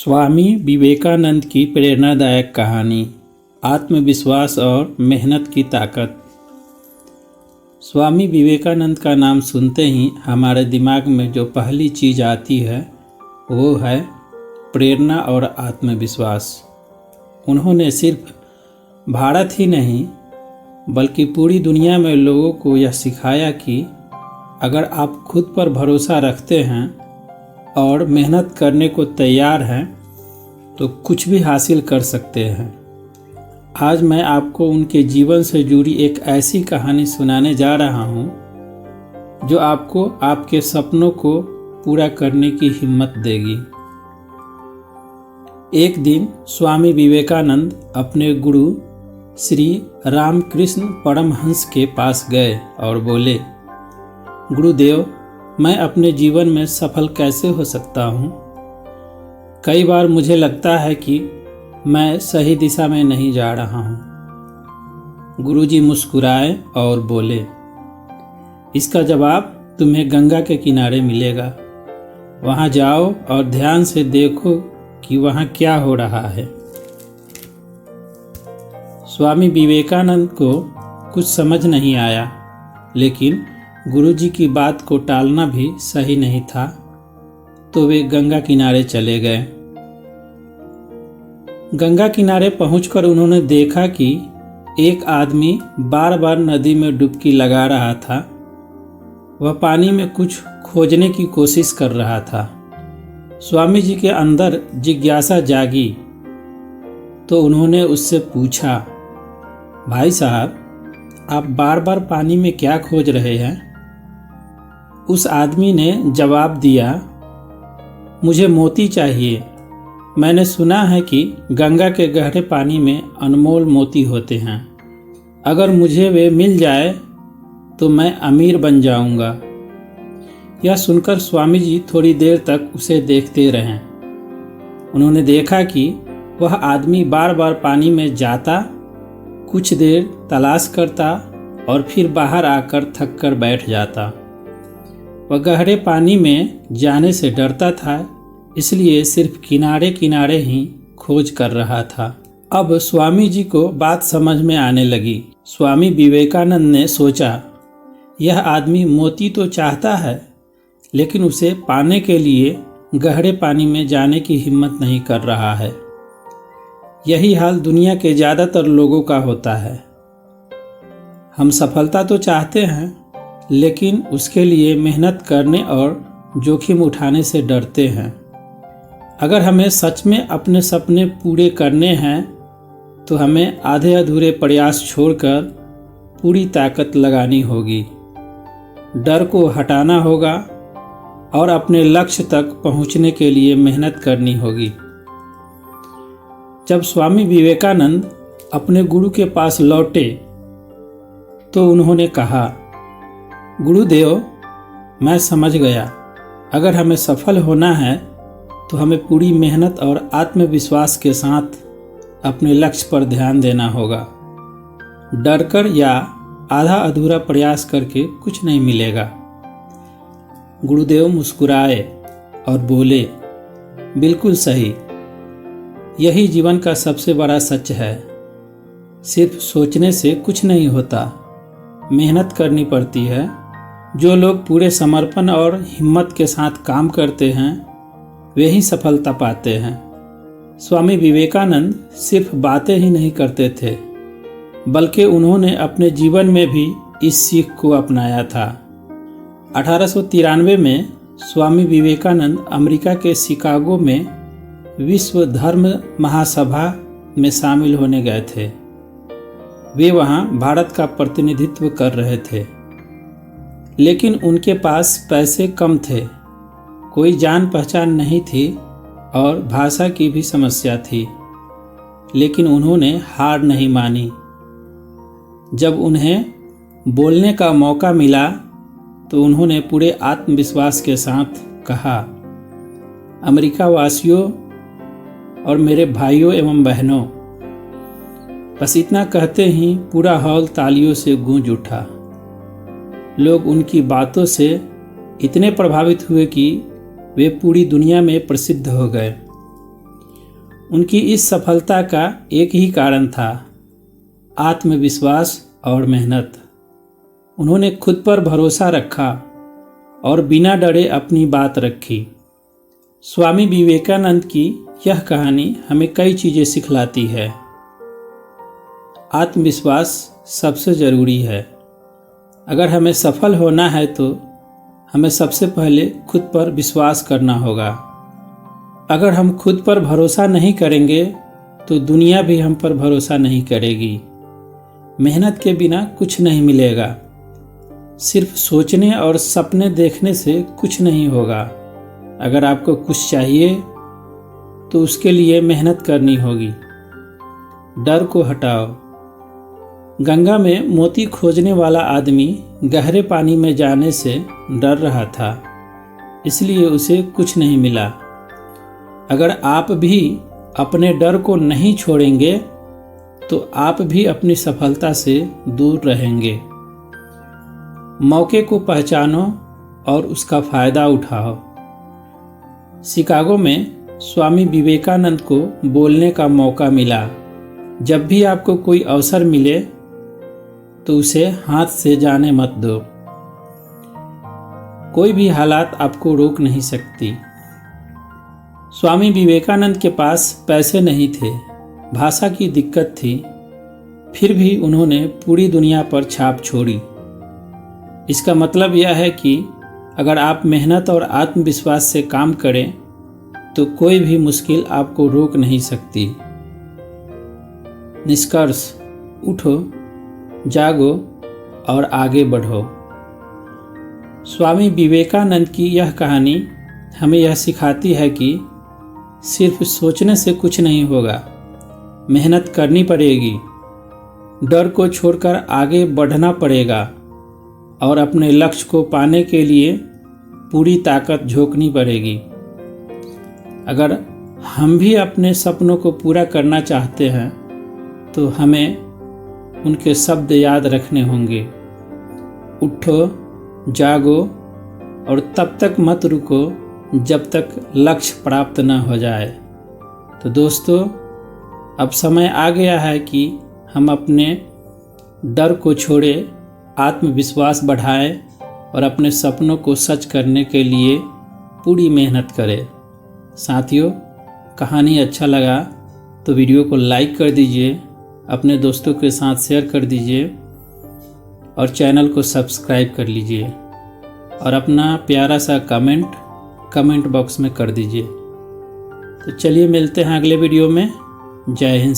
स्वामी विवेकानंद की प्रेरणादायक कहानी, आत्मविश्वास और मेहनत की ताकत। स्वामी विवेकानंद का नाम सुनते ही हमारे दिमाग में जो पहली चीज़ आती है वो है प्रेरणा और आत्मविश्वास। उन्होंने सिर्फ भारत ही नहीं बल्कि पूरी दुनिया में लोगों को यह सिखाया कि अगर आप खुद पर भरोसा रखते हैं और मेहनत करने को तैयार हैं तो कुछ भी हासिल कर सकते हैं। आज मैं आपको उनके जीवन से जुड़ी एक ऐसी कहानी सुनाने जा रहा हूँ जो आपको आपके सपनों को पूरा करने की हिम्मत देगी। एक दिन स्वामी विवेकानंद अपने गुरु श्री रामकृष्ण परमहंस के पास गए और बोले, गुरुदेव, मैं अपने जीवन में सफल कैसे हो सकता हूँ? कई बार मुझे लगता है कि मैं सही दिशा में नहीं जा रहा हूँ। गुरुजी मुस्कुराए और बोले, इसका जवाब तुम्हें गंगा के किनारे मिलेगा। वहाँ जाओ और ध्यान से देखो कि वहाँ क्या हो रहा है। स्वामी विवेकानंद को कुछ समझ नहीं आया, लेकिन गुरुजी की बात को टालना भी सही नहीं था, तो वे गंगा किनारे चले गए। गंगा किनारे पहुंचकर उन्होंने देखा कि एक आदमी बार बार नदी में डुबकी लगा रहा था। वह पानी में कुछ खोजने की कोशिश कर रहा था। स्वामी जी के अंदर जिज्ञासा जागी तो उन्होंने उससे पूछा, भाई साहब, आप बार बार पानी में क्या खोज रहे हैं? उस आदमी ने जवाब दिया, मुझे मोती चाहिए। मैंने सुना है कि गंगा के गहरे पानी में अनमोल मोती होते हैं। अगर मुझे वे मिल जाए तो मैं अमीर बन जाऊंगा। यह सुनकर स्वामी जी थोड़ी देर तक उसे देखते रहे। उन्होंने देखा कि वह आदमी बार बार पानी में जाता, कुछ देर तलाश करता और फिर बाहर आकर थक कर बैठ जाता। वह गहरे पानी में जाने से डरता था, इसलिए सिर्फ किनारे किनारे ही खोज कर रहा था। अब स्वामी जी को बात समझ में आने लगी। स्वामी विवेकानंद ने सोचा, यह आदमी मोती तो चाहता है, लेकिन उसे पाने के लिए गहरे पानी में जाने की हिम्मत नहीं कर रहा है। यही हाल दुनिया के ज़्यादातर लोगों का होता है। हम सफलता तो चाहते हैं, लेकिन उसके लिए मेहनत करने और जोखिम उठाने से डरते हैं। अगर हमें सच में अपने सपने पूरे करने हैं तो हमें आधे अधूरे प्रयास छोड़कर पूरी ताकत लगानी होगी। डर को हटाना होगा और अपने लक्ष्य तक पहुंचने के लिए मेहनत करनी होगी। जब स्वामी विवेकानंद अपने गुरु के पास लौटे तो उन्होंने कहा, गुरुदेव, मैं समझ गया। अगर हमें सफल होना है तो हमें पूरी मेहनत और आत्मविश्वास के साथ अपने लक्ष्य पर ध्यान देना होगा। डरकर या आधा अधूरा प्रयास करके कुछ नहीं मिलेगा। गुरुदेव मुस्कुराए और बोले, बिल्कुल सही। यही जीवन का सबसे बड़ा सच है। सिर्फ सोचने से कुछ नहीं होता, मेहनत करनी पड़ती है। जो लोग पूरे समर्पण और हिम्मत के साथ काम करते हैं वे ही सफलता पाते हैं। स्वामी विवेकानंद सिर्फ बातें ही नहीं करते थे, बल्कि उन्होंने अपने जीवन में भी इस सीख को अपनाया था। 1893 में स्वामी विवेकानंद अमेरिका के शिकागो में विश्व धर्म महासभा में शामिल होने गए थे। वे वहाँ भारत का प्रतिनिधित्व कर रहे थे, लेकिन उनके पास पैसे कम थे, कोई जान पहचान नहीं थी और भाषा की भी समस्या थी। लेकिन उन्होंने हार नहीं मानी। जब उन्हें बोलने का मौका मिला तो उन्होंने पूरे आत्मविश्वास के साथ कहा, अमेरिका वासियों और मेरे भाइयों एवं बहनों। बस इतना कहते ही पूरा हॉल तालियों से गूंज उठा। लोग उनकी बातों से इतने प्रभावित हुए कि वे पूरी दुनिया में प्रसिद्ध हो गए। उनकी इस सफलता का एक ही कारण था, आत्मविश्वास और मेहनत। उन्होंने खुद पर भरोसा रखा और बिना डरे अपनी बात रखी। स्वामी विवेकानंद की यह कहानी हमें कई चीज़ें सिखलाती है। आत्मविश्वास सबसे ज़रूरी है। अगर हमें सफल होना है तो हमें सबसे पहले खुद पर विश्वास करना होगा। अगर हम खुद पर भरोसा नहीं करेंगे तो दुनिया भी हम पर भरोसा नहीं करेगी। मेहनत के बिना कुछ नहीं मिलेगा। सिर्फ सोचने और सपने देखने से कुछ नहीं होगा। अगर आपको कुछ चाहिए तो उसके लिए मेहनत करनी होगी। डर को हटाओ। गंगा में मोती खोजने वाला आदमी गहरे पानी में जाने से डर रहा था, इसलिए उसे कुछ नहीं मिला। अगर आप भी अपने डर को नहीं छोड़ेंगे तो आप भी अपनी सफलता से दूर रहेंगे। मौके को पहचानो और उसका फ़ायदा उठाओ। शिकागो में स्वामी विवेकानंद को बोलने का मौका मिला, जब भी आपको कोई अवसर मिले तो उसे हाथ से जाने मत दो। कोई भी हालात आपको रोक नहीं सकती। स्वामी विवेकानंद के पास पैसे नहीं थे, भाषा की दिक्कत थी, फिर भी उन्होंने पूरी दुनिया पर छाप छोड़ी। इसका मतलब यह है कि अगर आप मेहनत और आत्मविश्वास से काम करें तो कोई भी मुश्किल आपको रोक नहीं सकती। निष्कर्ष, उठो, जागो और आगे बढ़ो। स्वामी विवेकानंद की यह कहानी हमें यह सिखाती है कि सिर्फ सोचने से कुछ नहीं होगा, मेहनत करनी पड़ेगी, डर को छोड़कर आगे बढ़ना पड़ेगा और अपने लक्ष्य को पाने के लिए पूरी ताकत झोंकनी पड़ेगी। अगर हम भी अपने सपनों को पूरा करना चाहते हैं तो हमें उनके शब्द याद रखने होंगे। उठो, जागो और तब तक मत रुको जब तक लक्ष्य प्राप्त न हो जाए। तो दोस्तों, अब समय आ गया है कि हम अपने डर को छोड़े, आत्मविश्वास बढ़ाएं और अपने सपनों को सच करने के लिए पूरी मेहनत करें। साथियों, कहानी अच्छा लगा तो वीडियो को लाइक कर दीजिए, अपने दोस्तों के साथ शेयर कर दीजिए और चैनल को सब्सक्राइब कर लीजिए और अपना प्यारा सा कमेंट बॉक्स में कर दीजिए। तो चलिए मिलते हैं अगले वीडियो में। जय हिंद।